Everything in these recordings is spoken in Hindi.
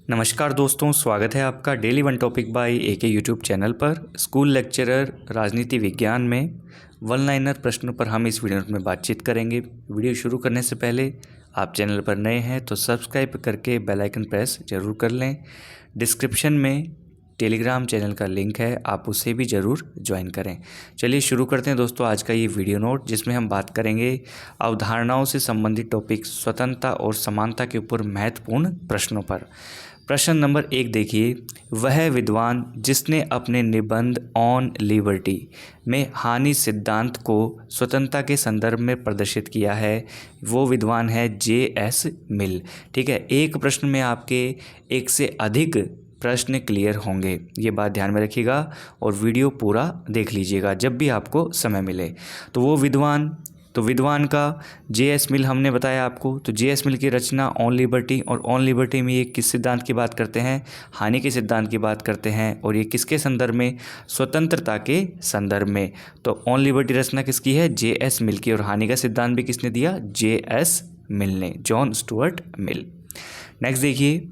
नमस्कार दोस्तों, स्वागत है आपका daily one topic by AK YouTube channel पर। स्कूल लेक्चरर राजनीति विज्ञान में वन लाइनर प्रश्नों पर हम इस वीडियो में बातचीत करेंगे। वीडियो शुरू करने से पहले आप चैनल पर नए हैं तो सब्सक्राइब करके बेल आइकन प्रेस ज़रूर कर लें। डिस्क्रिप्शन में टेलीग्राम चैनल का लिंक है, आप उसे भी ज़रूर ज्वाइन करें। चलिए शुरू करते हैं दोस्तों आज का ये वीडियो नोट, जिसमें हम बात करेंगे अवधारणाओं से संबंधित टॉपिक स्वतंत्रता और समानता के ऊपर महत्वपूर्ण प्रश्नों पर। प्रश्न नंबर 1 देखिए, वह विद्वान जिसने अपने निबंध ऑन लिबर्टी में हानि सिद्धांत को स्वतंत्रता के संदर्भ में प्रदर्शित किया है, वो विद्वान है जे.एस. मिल। ठीक है, एक प्रश्न में आपके एक से अधिक प्रश्न क्लियर होंगे, ये बात ध्यान में रखिएगा और वीडियो पूरा देख लीजिएगा जब भी आपको समय मिले। तो वो विद्वान का जे.एस. मिल हमने बताया आपको। तो जे.एस. मिल की रचना ऑन लिबर्टी, और ऑन लिबर्टी में ये किस सिद्धांत की बात करते हैं? हानि के सिद्धांत की बात करते हैं। और ये किसके संदर्भ में? स्वतंत्रता के संदर्भ में। तो ऑन लिबर्टी रचना किसकी है? जे.एस. मिल की। और हानि का सिद्धांत भी किसने दिया? जे.एस. मिल ने, जॉन स्टुअर्ट मिल। नेक्स्ट देखिए,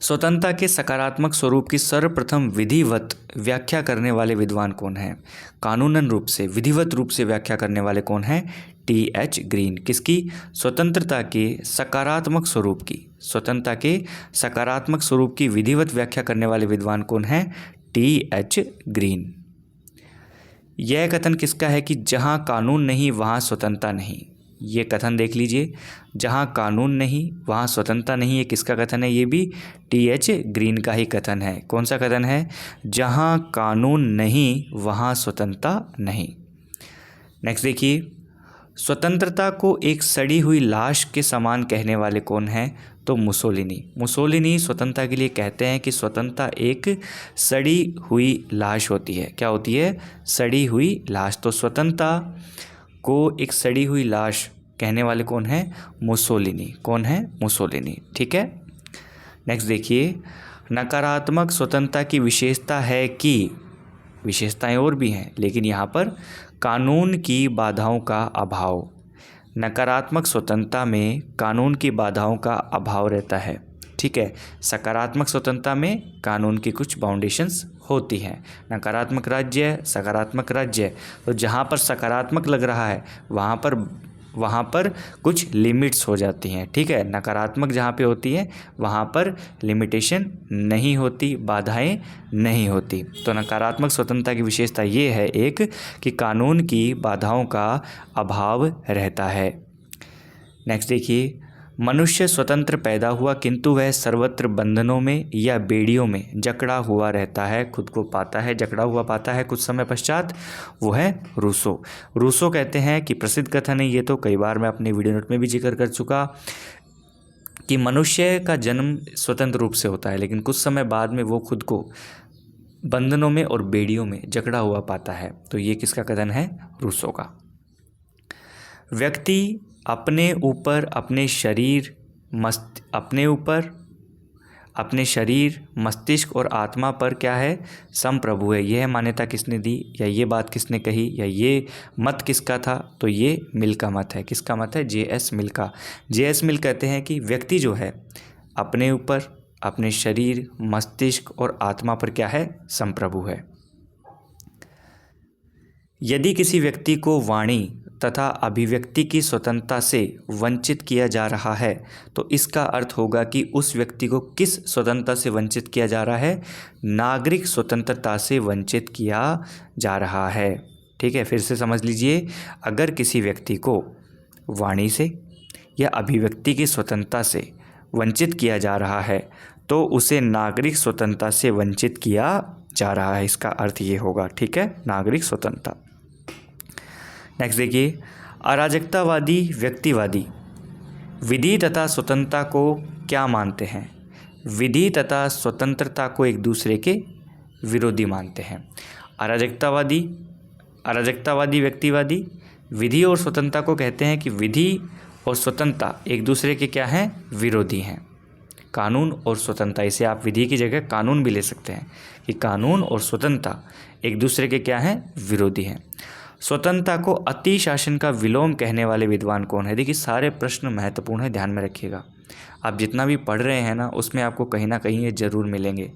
स्वतंत्रता के सकारात्मक स्वरूप की सर्वप्रथम विधिवत व्याख्या करने वाले विद्वान कौन हैं? कानूनन रूप से, विधिवत रूप से व्याख्या करने वाले कौन हैं? टी.एच. ग्रीन। किसकी? स्वतंत्रता के सकारात्मक स्वरूप की, स्वतंत्रता के सकारात्मक स्वरूप की विधिवत व्याख्या करने वाले विद्वान कौन हैं? टी.एच. ग्रीन। यह कथन किसका है कि जहां कानून नहीं वहां स्वतंत्रता नहीं? ये कथन देख लीजिए, जहाँ कानून नहीं वहाँ स्वतंत्रता नहीं। ये किसका कथन है? ये भी टी.एच. ग्रीन का ही कथन है। कौन सा कथन है? जहाँ कानून नहीं वहाँ स्वतंत्रता नहीं। नेक्स्ट देखिए, स्वतंत्रता को एक सड़ी हुई लाश के समान कहने वाले कौन हैं? तो मुसोलिनी स्वतंत्रता के लिए कहते हैं कि स्वतंत्रता एक सड़ी हुई लाश होती है। क्या होती है? सड़ी हुई लाश। तो स्वतंत्रता को एक सड़ी हुई लाश कहने वाले कौन है? मुसोलिनी। कौन है? मुसोलिनी। ठीक है। नेक्स्ट देखिए, नकारात्मक स्वतंत्रता की विशेषता है कि, विशेषताएं और भी हैं लेकिन यहाँ पर कानून की बाधाओं का अभाव। नकारात्मक स्वतंत्रता में कानून की बाधाओं का अभाव रहता है। ठीक है। सकारात्मक स्वतंत्रता में कानून की कुछ बाउंडेशंस होती हैं। नकारात्मक राज्य, सकारात्मक राज्य। तो जहाँ पर सकारात्मक लग रहा है वहाँ पर कुछ लिमिट्स हो जाती हैं। ठीक है। नकारात्मक जहाँ पे होती है वहाँ पर लिमिटेशन नहीं होती, बाधाएं नहीं होती। तो नकारात्मक स्वतंत्रता की विशेषता ये है एक, कि कानून की बाधाओं का अभाव रहता है। नेक्स्ट देखिए, मनुष्य स्वतंत्र पैदा हुआ किंतु वह सर्वत्र बंधनों में या बेड़ियों में जकड़ा हुआ रहता है, खुद को पाता है, जकड़ा हुआ पाता है कुछ समय पश्चात। वो है रूसो कहते हैं कि प्रसिद्ध कथन है ये, तो कई बार मैं अपने वीडियो नोट में भी जिक्र कर चुका कि मनुष्य का जन्म स्वतंत्र रूप से होता है लेकिन कुछ समय बाद में वो खुद को बंधनों में और बेड़ियों में जकड़ा हुआ पाता है। तो ये किसका कथन है? रूसो का। व्यक्ति अपने ऊपर, अपने शरीर, मस्तिष्क और आत्मा पर क्या है? संप्रभु है। यह मान्यता किसने दी, या ये बात किसने कही, या ये मत किसका था? तो ये मिल का मत है। किसका मत है? जे.एस. मिल का। जे.एस. मिल कहते हैं कि व्यक्ति जो है अपने ऊपर, अपने शरीर, मस्तिष्क और आत्मा पर क्या है? संप्रभु है। यदि किसी व्यक्ति को वाणी तथा अभिव्यक्ति की स्वतंत्रता से वंचित किया जा रहा है तो इसका अर्थ होगा कि उस व्यक्ति को किस स्वतंत्रता से वंचित किया जा रहा है? नागरिक स्वतंत्रता से वंचित किया जा रहा है। ठीक है, फिर से समझ लीजिए, अगर किसी व्यक्ति को वाणी से या अभिव्यक्ति की स्वतंत्रता से वंचित किया जा रहा है तो उसे नागरिक स्वतंत्रता से वंचित किया जा रहा है, इसका अर्थ ये होगा। ठीक है, नागरिक स्वतंत्रता। नेक्स्ट देखिए, अराजकतावादी व्यक्तिवादी विधि तथा स्वतंत्रता को क्या मानते हैं? विधि तथा स्वतंत्रता को एक दूसरे के विरोधी मानते हैं। अराजकतावादी व्यक्तिवादी विधि और स्वतंत्रता को कहते हैं कि विधि और स्वतंत्रता एक दूसरे के क्या हैं? विरोधी हैं। कानून और स्वतंत्रता, इसे आप विधि की जगह कानून भी ले सकते हैं कि कानून और स्वतंत्रता एक दूसरे के क्या हैं? विरोधी हैं। स्वतंत्रता को अति शासन का विलोम कहने वाले विद्वान कौन है? देखिए सारे प्रश्न महत्वपूर्ण है, ध्यान में रखिएगा। आप जितना भी पढ़ रहे हैं ना उसमें आपको कहीं ना कहीं ये ज़रूर मिलेंगे,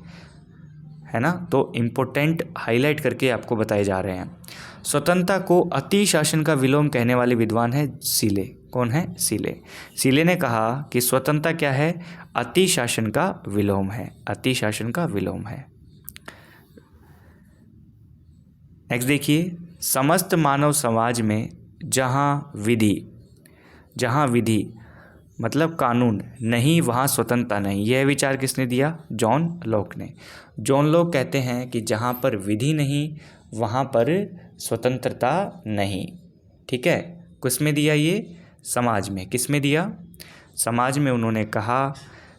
है ना। तो इम्पोर्टेंट हाईलाइट करके आपको बताए जा रहे हैं। स्वतंत्रता को अति शासन का विलोम कहने वाले विद्वान है सीले। कौन है? सीले। सीले ने कहा कि स्वतंत्रता क्या है? अति शासन का विलोम है, अति शासन का विलोम है। नेक्स्ट देखिए, समस्त मानव समाज में जहाँ विधि मतलब कानून नहीं वहाँ स्वतंत्रता नहीं। यह विचार किसने दिया? जॉन लॉक ने। जॉन लॉक कहते हैं कि जहाँ पर विधि नहीं वहाँ पर स्वतंत्रता नहीं। ठीक है, किसमें दिया ये? समाज में। किसमें दिया? समाज में। उन्होंने कहा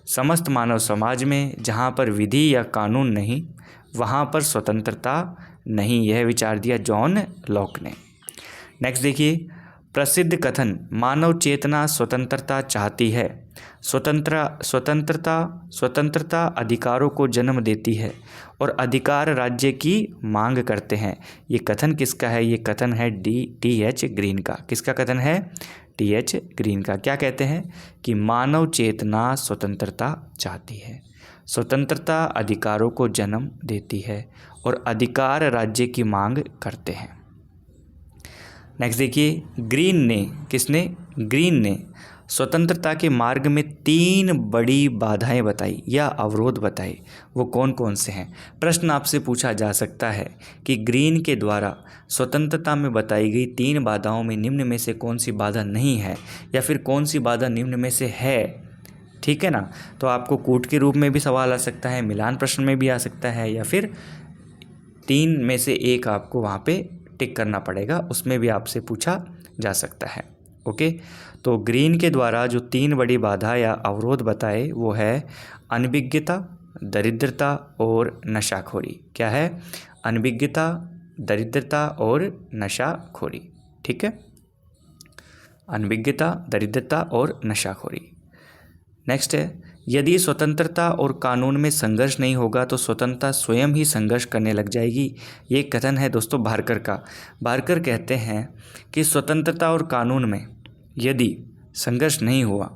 समस्त मानव समाज में जहाँ पर विधि या कानून नहीं वहाँ पर स्वतंत्रता नहीं। यह विचार दिया जॉन लॉक ने। नेक्स्ट देखिए, प्रसिद्ध कथन मानव चेतना स्वतंत्रता चाहती है। स्वतंत्रता अधिकारों को जन्म देती है और अधिकार राज्य की मांग करते हैं। ये कथन किसका है? ये कथन है टी.एच. ग्रीन का। किसका कथन है? टी.एच. ग्रीन का। क्या कहते हैं? कि मानव चेतना स्वतंत्रता चाहती है, स्वतंत्रता अधिकारों को जन्म देती है और अधिकार राज्य की मांग करते हैं। नेक्स्ट देखिए, ग्रीन ने, किसने? ग्रीन ने स्वतंत्रता के मार्ग में 3 बड़ी बाधाएं बताई या अवरोध बताए। वो कौन कौन से हैं? प्रश्न आपसे पूछा जा सकता है कि ग्रीन के द्वारा स्वतंत्रता में बताई गई 3 बाधाओं में निम्न में से कौन सी बाधा नहीं है, या फिर कौन सी बाधा निम्न में से है। ठीक है ना। तो आपको कूट के रूप में भी सवाल आ सकता है, मिलान प्रश्न में भी आ सकता है, या फिर 3 में से एक आपको वहाँ पे टिक करना पड़ेगा, उसमें भी आपसे पूछा जा सकता है। ओके, तो ग्रीन के द्वारा जो 3 बड़ी बाधा या अवरोध बताए वो है अनभिज्ञता, दरिद्रता और नशाखोरी। क्या है? अनभिज्ञता, दरिद्रता और नशाखोरी। ठीक है, अनभिज्ञता, दरिद्रता और नशाखोरी। नेक्स्ट है, यदि स्वतंत्रता और कानून में संघर्ष नहीं होगा तो स्वतंत्रता स्वयं ही संघर्ष करने लग जाएगी। ये कथन है दोस्तों बारकर का। बारकर कहते हैं कि स्वतंत्रता और कानून में यदि संघर्ष नहीं हुआ,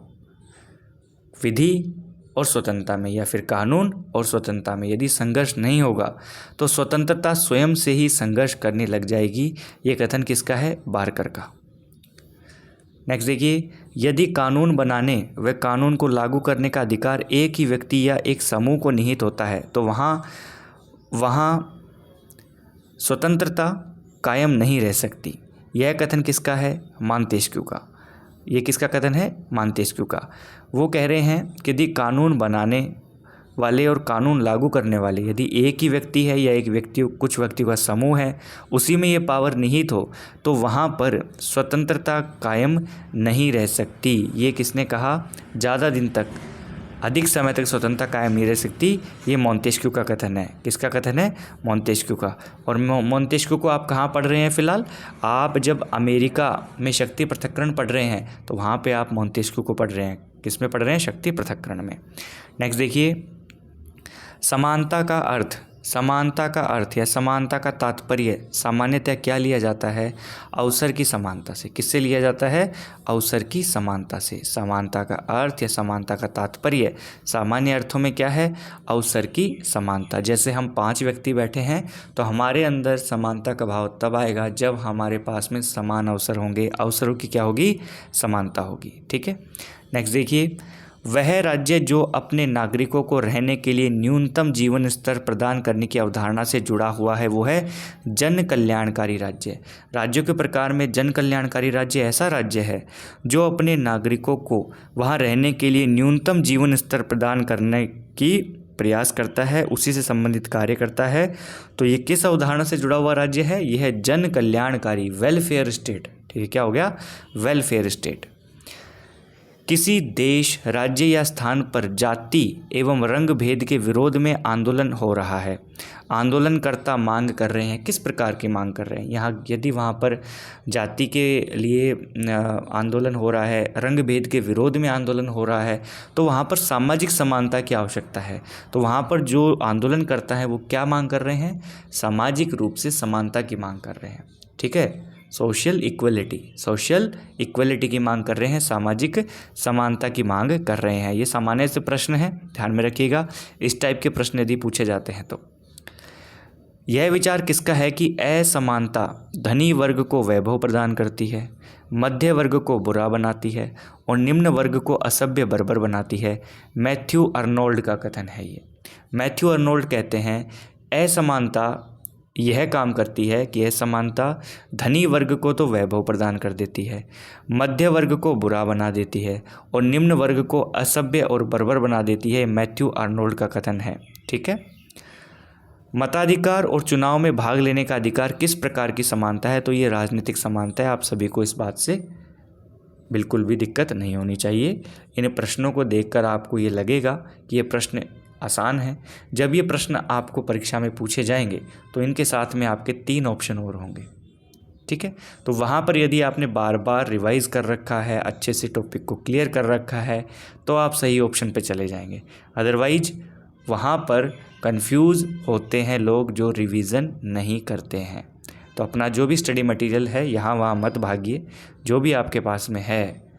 विधि और स्वतंत्रता में या फिर कानून और स्वतंत्रता में यदि संघर्ष नहीं होगा तो स्वतंत्रता स्वयं से ही संघर्ष करने लग जाएगी। ये कथन किसका है? बारकर का। नेक्स्ट देखिए, यदि कानून बनाने व कानून को लागू करने का अधिकार एक ही व्यक्ति या एक समूह को निहित होता है तो वहाँ स्वतंत्रता कायम नहीं रह सकती। यह कथन किसका है? मॉन्तेस्क्यू का। ये किसका कथन है? मॉन्तेस्क्यू का। वो कह रहे हैं कि यदि कानून बनाने वाले और कानून लागू करने वाले यदि एक ही व्यक्ति है या कुछ व्यक्तियों का समूह है, उसी में ये पावर निहित हो तो वहाँ पर स्वतंत्रता कायम नहीं रह सकती। ये किसने कहा? ज़्यादा दिन तक, अधिक समय तक स्वतंत्रता कायम नहीं रह सकती। ये मॉन्तेस्क्यू का कथन है। किसका कथन है? मॉन्तेस्क्यू का। और मॉन्तेस्क्यू को आप कहाँ पढ़ रहे हैं फ़िलहाल? आप जब अमेरिका में शक्ति पृथक्करण पढ़ रहे हैं तो वहाँ पे आप मॉन्तेस्क्यू को पढ़ रहे हैं। किस में पढ़ रहे हैं? शक्ति पृथक्करण में। नेक्स्ट देखिए, समानता का अर्थ या समानता का तात्पर्य सामान्यतः क्या लिया जाता है? अवसर की समानता से। किससे लिया जाता है? अवसर की समानता से। समानता का अर्थ या समानता का तात्पर्य सामान्य अर्थों में क्या है? अवसर की समानता। जैसे हम 5 व्यक्ति बैठे हैं तो हमारे अंदर समानता का भाव तब आएगा जब हमारे पास में समान अवसर होंगे। अवसरों की क्या होगी? समानता होगी। ठीक है। नेक्स्ट देखिए, वह राज्य जो अपने नागरिकों को रहने के लिए न्यूनतम जीवन स्तर प्रदान करने की अवधारणा से जुड़ा हुआ है वो है जन कल्याणकारी राज्य। राज्यों के प्रकार में जन कल्याणकारी राज्य ऐसा राज्य है जो अपने नागरिकों को वहाँ रहने के लिए न्यूनतम जीवन स्तर प्रदान करने की प्रयास करता है, उसी से संबंधित कार्य करता है। तो ये किस अवधारणा से जुड़ा हुआ राज्य है? यह है जन कल्याणकारी, वेलफेयर स्टेट। ठीक है, क्या हो गया? Welfare state. किसी देश, राज्य या स्थान पर जाति एवं रंग भेद के विरोध में आंदोलन हो रहा है। आंदोलनकर्ता मांग कर रहे हैं। किस प्रकार की मांग कर रहे हैं? यहाँ यदि वहाँ पर जाति के लिए आंदोलन हो रहा है, रंग भेद के विरोध में आंदोलन हो रहा है, तो वहाँ पर सामाजिक समानता की आवश्यकता है। तो वहाँ पर जो आंदोलन करता है वो क्या मांग कर रहे हैं? सामाजिक रूप से समानता की मांग कर रहे हैं। ठीक है, सोशल इक्वलिटी की मांग कर रहे हैं, सामाजिक समानता की मांग कर रहे हैं। ये सामान्य से प्रश्न है, ध्यान में रखिएगा। इस टाइप के प्रश्न यदि पूछे जाते हैं तो यह विचार किसका है कि असमानता धनी वर्ग को वैभव प्रदान करती है, मध्य वर्ग को बुरा बनाती है और निम्न वर्ग को असभ्य बर्बर बनाती है। मैथ्यू अर्नोल्ड का कथन है ये। मैथ्यू अर्नोल्ड कहते हैं असमानता यह काम करती है कि असमानता धनी वर्ग को तो वैभव प्रदान कर देती है, मध्य वर्ग को बुरा बना देती है और निम्न वर्ग को असभ्य और बर्बर बना देती है। मैथ्यू अर्नोल्ड का कथन है। ठीक है। मताधिकार और चुनाव में भाग लेने का अधिकार किस प्रकार की समानता है? तो ये राजनीतिक समानता है। आप सभी को इस बात से बिल्कुल भी दिक्कत नहीं होनी चाहिए। इन प्रश्नों को देखकर आपको ये लगेगा कि ये प्रश्न आसान है। जब ये प्रश्न आपको परीक्षा में पूछे जाएंगे तो इनके साथ में आपके 3 ऑप्शन और होंगे। ठीक है। तो वहाँ पर यदि आपने बार बार रिवाइज कर रखा है, अच्छे से टॉपिक को क्लियर कर रखा है, तो आप सही ऑप्शन पे चले जाएंगे। अदरवाइज वहाँ पर कंफ्यूज होते हैं लोग जो रिवीजन नहीं करते हैं। तो अपना जो भी स्टडी मटेरियल है यहाँ वहाँ मत भागिए। जो भी आपके पास में है,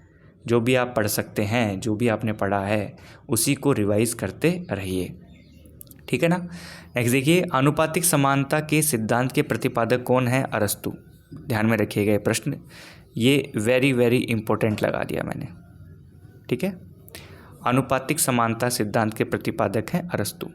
जो भी आप पढ़ सकते हैं, जो भी आपने पढ़ा है, उसी को रिवाइज करते रहिए। ठीक है ना। नेक्स्ट देखिए, आनुपातिक समानता के सिद्धांत के प्रतिपादक कौन है? अरस्तु। ध्यान में रखिएगा ये प्रश्न, ये वेरी वेरी इंपॉर्टेंट लगा दिया मैंने। ठीक है। आनुपातिक समानता सिद्धांत के प्रतिपादक हैं अरस्तु।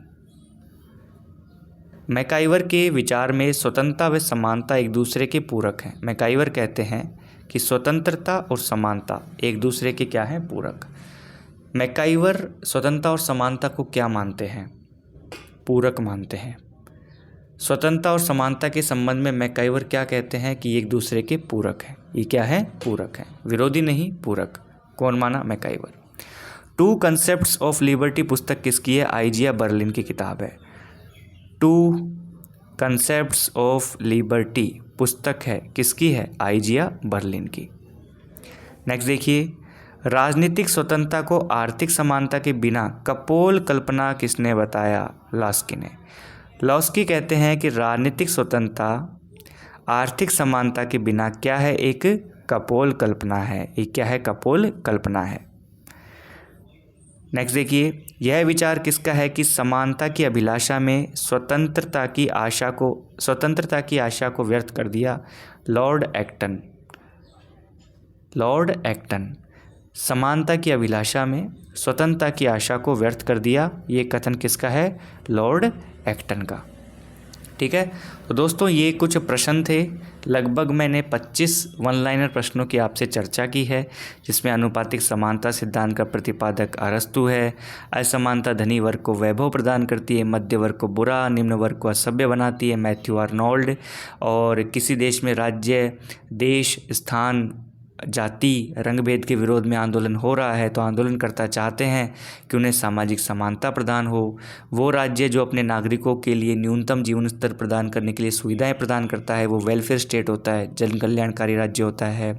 मैकाइवर के विचार में स्वतंत्रता व समानता एक दूसरे के पूरक हैं। मैकाइवर कहते हैं कि स्वतंत्रता और समानता एक दूसरे के क्या हैं? पूरक। मैकाइवर स्वतंत्रता और समानता को क्या मानते हैं? पूरक मानते हैं। स्वतंत्रता और समानता के संबंध में मैकाइवर क्या कहते हैं कि एक दूसरे के पूरक हैं। ये क्या है? पूरक हैं, विरोधी नहीं, पूरक। कौन माना? मैकाइवर। 2 कंसेप्ट्स ऑफ लिबर्टी पुस्तक किसकी है? आइजिया बर्लिन की किताब है। 2 कंसेप्ट्स ऑफ लिबर्टी पुस्तक है, किसकी है? आइजिया बर्लिन की। नेक्स्ट देखिए, राजनीतिक स्वतंत्रता को आर्थिक समानता के बिना कपोल कल्पना किसने बताया? लॉस्की ने। लॉस्की कहते हैं कि राजनीतिक स्वतंत्रता आर्थिक समानता के बिना क्या है? एक कपोल कल्पना है। ये क्या है? कपोल कल्पना है। नेक्स्ट देखिए, यह विचार किसका है कि समानता की अभिलाषा में स्वतंत्रता की आशा को व्यर्थ कर दिया? Lord Acton. Lord Acton. समानता की अभिलाषा में स्वतंत्रता की आशा को व्यर्थ कर दिया, ये कथन किसका है? लॉर्ड एक्टन का। ठीक है। तो दोस्तों ये कुछ प्रश्न थे। लगभग मैंने 25 वन लाइनर प्रश्नों की आपसे चर्चा की है, जिसमें आनुपातिक समानता सिद्धांत का प्रतिपादक अरस्तु है। असमानता धनी वर्ग को वैभव प्रदान करती है, मध्य वर्ग को बुरा, निम्न वर्ग को असभ्य बनाती है, मैथ्यू अर्नोल्ड। और किसी देश में राज्य, देश, स्थान, जाति, रंग भेद के विरोध में आंदोलन हो रहा है तो आंदोलनकर्ता चाहते हैं कि उन्हें सामाजिक समानता प्रदान हो। वो राज्य जो अपने नागरिकों के लिए न्यूनतम जीवन स्तर प्रदान करने के लिए सुविधाएं प्रदान करता है वो वेलफेयर स्टेट होता है, जन कल्याणकारी राज्य होता है।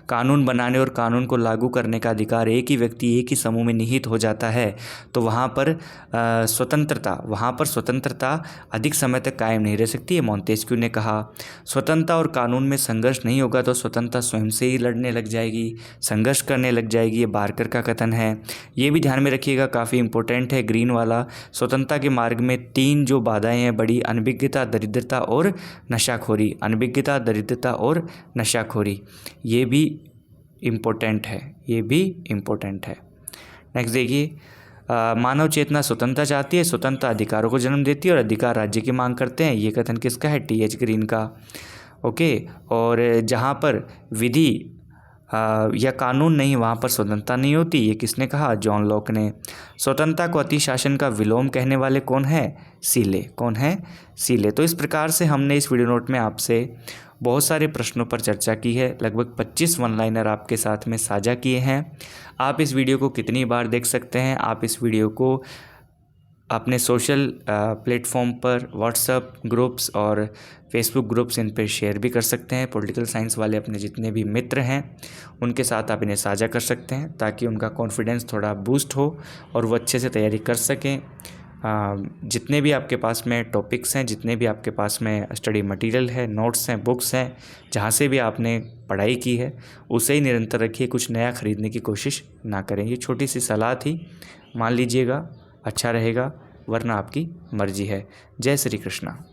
कानून बनाने और कानून को लागू करने का अधिकार एक ही व्यक्ति, एक ही समूह में निहित हो जाता है, तो वहाँ पर स्वतंत्रता अधिक समय तक कायम नहीं रह सकती है। मोंतेस्क्यू ने कहा स्वतंत्रता और कानून में संघर्ष नहीं होगा तो स्वतंत्रता स्वयं से ही लड़ने लग जाएगी, संघर्ष करने लग जाएगी। ये बार्कर का कथन है। ये भी ध्यान में रखिएगा, काफ़ी इंपॉर्टेंट है, ग्रीन वाला। स्वतंत्रता के मार्ग में 3 जो बाधाएं हैं बड़ी, अनभिज्ञता, दरिद्रता और नशाखोरी। अनभिज्ञता, दरिद्रता और नशाखोरी, ये भी इम्पोर्टेंट है, ये भी इम्पोर्टेंट है। नेक्स्ट देखिए, मानव चेतना स्वतंत्रता चाहती है, स्वतंत्रता अधिकारों को जन्म देती है और अधिकार राज्य की मांग करते हैं। ये कथन किसका है? टी.एच. ग्रीन का। ओके। और जहाँ पर विधि या कानून नहीं वहाँ पर स्वतंत्रता नहीं होती, ये किसने कहा? जॉन लॉक ने। स्वतंत्रता को अतिशासन का विलोम कहने वाले कौन है? सीले। कौन है? सीले। तो इस प्रकार से हमने इस वीडियो नोट में आपसे बहुत सारे प्रश्नों पर चर्चा की है। लगभग 25 वन लाइनर आपके साथ में साझा किए हैं। आप इस वीडियो को कितनी बार देख सकते हैं? आप इस वीडियो को अपने सोशल प्लेटफॉर्म पर, व्हाट्सएप ग्रुप्स और फेसबुक ग्रुप्स, इन पर शेयर भी कर सकते हैं। पॉलिटिकल साइंस वाले अपने जितने भी मित्र हैं उनके साथ आप इन्हें साझा कर सकते हैं ताकि उनका कॉन्फिडेंस थोड़ा बूस्ट हो और वो अच्छे से तैयारी कर सकें। जितने भी आपके पास में टॉपिक्स हैं, जितने भी आपके पास में स्टडी मटेरियल है, नोट्स हैं, बुक्स हैं, जहाँ से भी आपने पढ़ाई की है उसे ही निरंतर रखिए, कुछ नया खरीदने की कोशिश ना करें। ये छोटी सी सलाह थी, मान लीजिएगा, अच्छा रहेगा, वरना आपकी मर्जी है। जय श्री कृष्णा।